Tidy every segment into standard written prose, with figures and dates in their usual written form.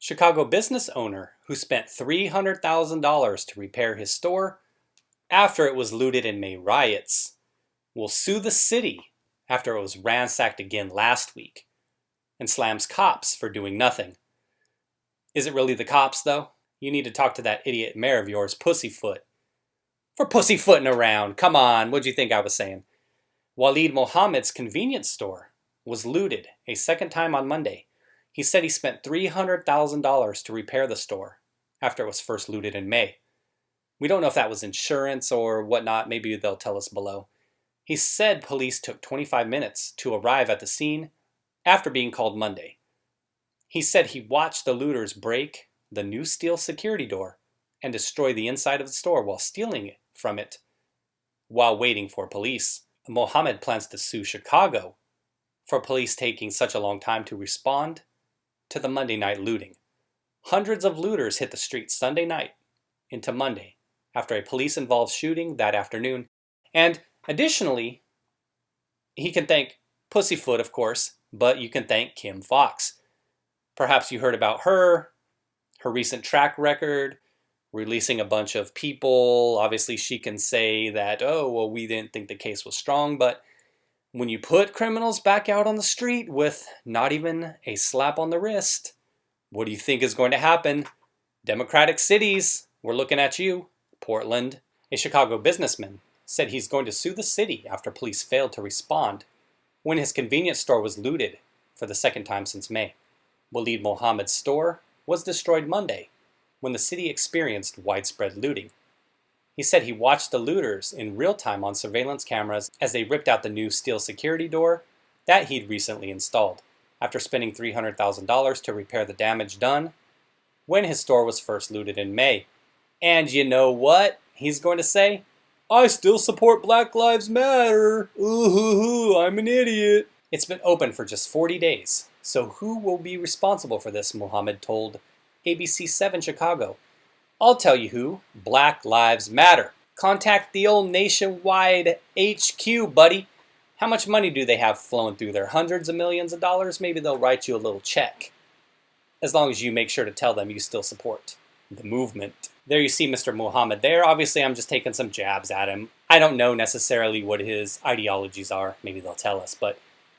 Chicago business owner who spent $300,000 to repair his store after it was looted in May riots will sue the city after it was ransacked again last week and slams cops for doing nothing. Is it really the cops, though? You need to talk to that idiot mayor of yours, Pussyfoot. For pussyfooting around. Come on, what'd you think I was saying? Walid Mouhammad's convenience store was looted a second time on Monday. He said he spent $300,000 to repair the store after it was first looted in May. We don't know if that was insurance or whatnot. Maybe they'll tell us below. He said police took 25 minutes to arrive at the scene after being called Monday. He said he watched the looters break the new steel security door and destroy the inside of the store while stealing it from it while waiting for police. Mouhammad plans to sue Chicago for police taking such a long time to respond to the Monday night looting. Hundreds of looters hit the streets Sunday night into Monday after a police-involved shooting that afternoon. And additionally, he can thank Pussyfoot, of course, but you can thank Kim Foxx. Perhaps you heard about her recent track record, releasing a bunch of people. Obviously, she can say that, oh, well, we didn't think the case was strong, but when you put criminals back out on the street with not even a slap on the wrist, what do you think is going to happen? Democratic cities, we're looking at you. Portland. A Chicago businessman said he's going to sue the city after police failed to respond when his convenience store was looted for the second time since May. Walid Mouhammad's store was destroyed Monday when the city experienced widespread looting. He said he watched the looters in real time on surveillance cameras as they ripped out the new steel security door that he'd recently installed after spending $300,000 to repair the damage done when his store was first looted in May. And you know what he's going to say? I still support Black Lives Matter. Ooh, I'm an idiot. It's been open for just 40 days. So who will be responsible for this? Mouhammad told ABC 7 Chicago. I'll tell you who. Black Lives Matter. Contact the old nationwide HQ, buddy. How much money do they have flowing through there? Hundreds of millions of dollars? Maybe they'll write you a little check. As long as you make sure to tell them you still support the movement. There you see Mr. Mouhammad there. Obviously, I'm just taking some jabs at him. I don't know necessarily what his ideologies are. Maybe they'll tell us. But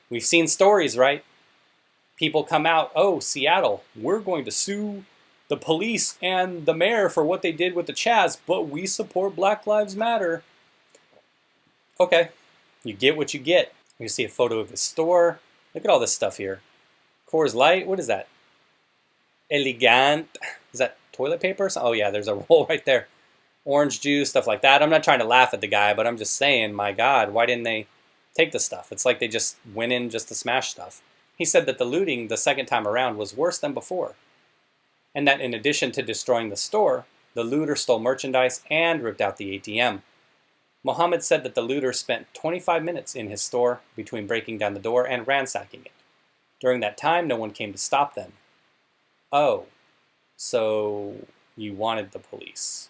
we've seen stories, right? People come out, oh, Seattle, we're going to sue the police and the mayor for what they did with the Chaz, but we support Black Lives Matter. Okay, you get what you get. You see a photo of his store. Look at all this stuff here. Coors Light, what is that? Elegant, is that toilet paper? Oh yeah, there's a roll right there. Orange juice, stuff like that. I'm not trying to laugh at the guy, but I'm just saying, my God, why didn't they take the stuff? It's like they just went in just to smash stuff. He said that the looting the second time around was worse than before, and that in addition to destroying the store, the looter stole merchandise and ripped out the ATM. Mouhammad said that the looter spent 25 minutes in his store between breaking down the door and ransacking it. During that time, no one came to stop them. Oh, so you wanted the police.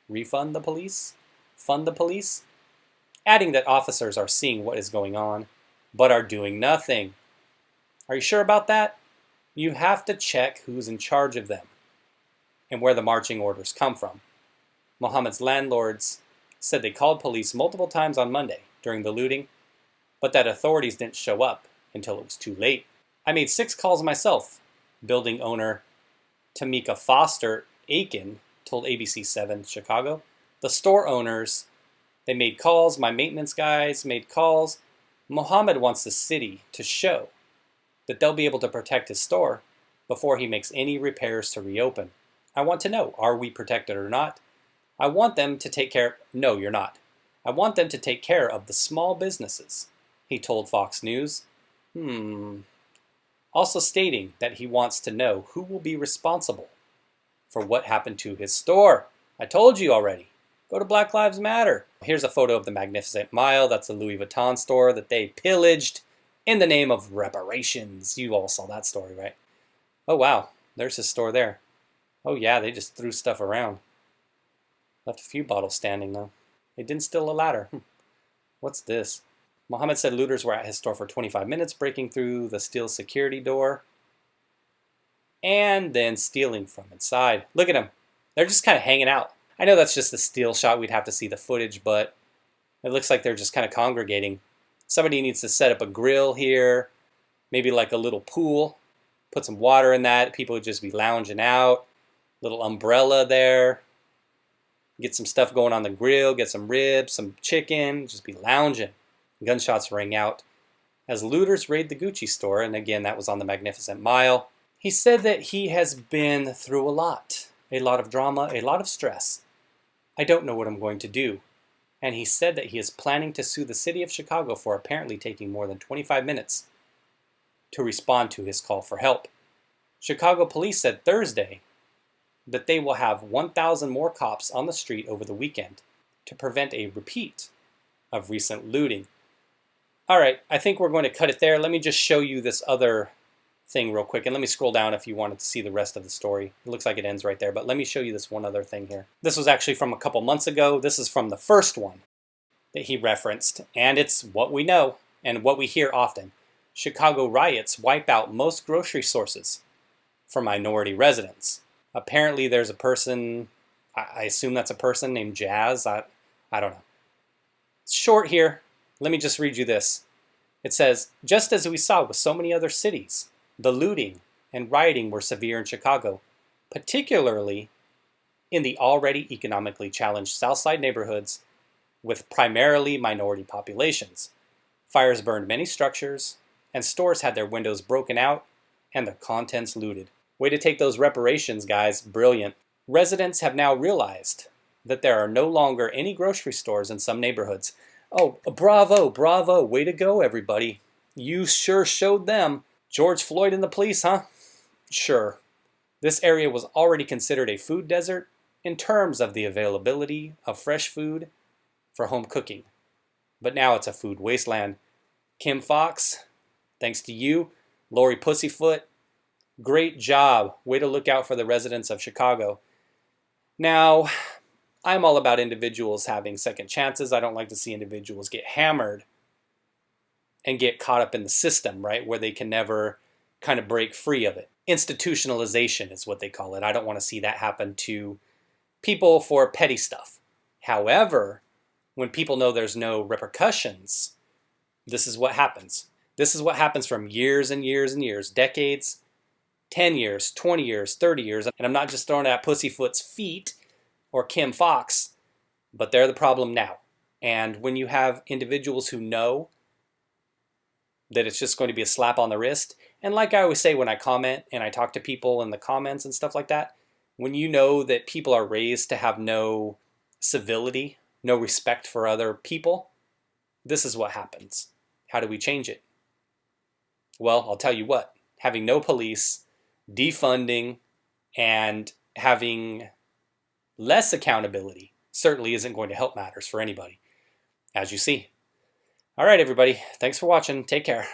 Refund the police? Fund the police? Adding that officers are seeing what is going on, but are doing nothing. Are you sure about that? You have to check who's in charge of them and where the marching orders come from. Mouhammad's landlords said they called police multiple times on Monday during the looting, but that authorities didn't show up until it was too late. I made 6 calls myself, building owner Tamika Foster Aiken told ABC 7 Chicago. The store owners, they made calls, my maintenance guys made calls. Mouhammad wants the city to show that they'll be able to protect his store before he makes any repairs to reopen. I want to know, are we protected or not? I want them to take care... No, you're not. I want them to take care of the small businesses, he told Fox News. Also stating that he wants to know who will be responsible for what happened to his store. I told you already. Go to Black Lives Matter. Here's a photo of the Magnificent Mile. That's the Louis Vuitton store that they pillaged in the name of reparations. You all saw that story, right? Oh, wow. There's his store there. Oh, yeah, they just threw stuff around. Left a few bottles standing, though. They didn't steal a ladder. What's this? Mouhammad said looters were at his store for 25 minutes, breaking through the steel security door. and then stealing from inside. Look at them. They're just kind of hanging out. I know that's just a still shot. We'd have to see the footage, but it looks like they're just kind of congregating. Somebody needs to set up a grill here, maybe like a little pool, put some water in that. People would just be lounging out. Little umbrella there. Get some stuff going on the grill, get some ribs, some chicken, just be lounging. Gunshots ring out as looters raid the Gucci store, and again, that was on the Magnificent Mile. He said that he has been through a lot of drama, a lot of stress. I don't know what I'm going to do. And he said that he is planning to sue the city of Chicago for apparently taking more than 25 minutes to respond to his call for help. Chicago police said Thursday that they will have 1,000 more cops on the street over the weekend to prevent a repeat of recent looting. All right, I think we're going to cut it there. Let me just show you this other thing real quick, and let me scroll down if you wanted to see the rest of the story. It looks like it ends right there, but let me show you this one other thing here. This was actually from a couple months ago. This is from the first one that he referenced, and it's what we know and what we hear often. Chicago riots wipe out most grocery sources for minority residents. Apparently there's a person, I assume that's a person named Jazz. I don't know. It's short here. Let me just read you this. It says, just as we saw with so many other cities, the looting and rioting were severe in Chicago, particularly in the already economically challenged South Side neighborhoods with primarily minority populations. Fires burned many structures, and stores had their windows broken out and their contents looted. Way to take those reparations, guys. Brilliant. Residents have now realized that there are no longer any grocery stores in some neighborhoods. Oh, bravo, bravo. Way to go, everybody. You sure showed them. George Floyd and the police, huh? Sure. This area was already considered a food desert in terms of the availability of fresh food for home cooking. But now it's a food wasteland. Kim Fox, thanks to you. Lori Pussyfoot, great job. Way to look out for the residents of Chicago. Now, I'm all about individuals having second chances. I don't like to see individuals get hammered and get caught up in the system, right, where they can never kind of break free of it. Institutionalization is what they call it. I don't want to see that happen to people for petty stuff. However, when people know there's no repercussions, this is what happens. This is what happens from years and years and years, decades, 10 years, 20 years, 30 years. And I'm not just throwing it at Pussyfoot's feet or Kim Fox, but they're the problem now. And when you have individuals who know that it's just going to be a slap on the wrist, and like I always say when I comment and I talk to people in the comments and stuff like that, when you know that people are raised to have no civility, no respect for other people, this is what happens. How do we change it? Well, I'll tell you what, having no police, defunding, and having less accountability certainly isn't going to help matters for anybody, as you see. All right, everybody. Thanks for watching. Take care.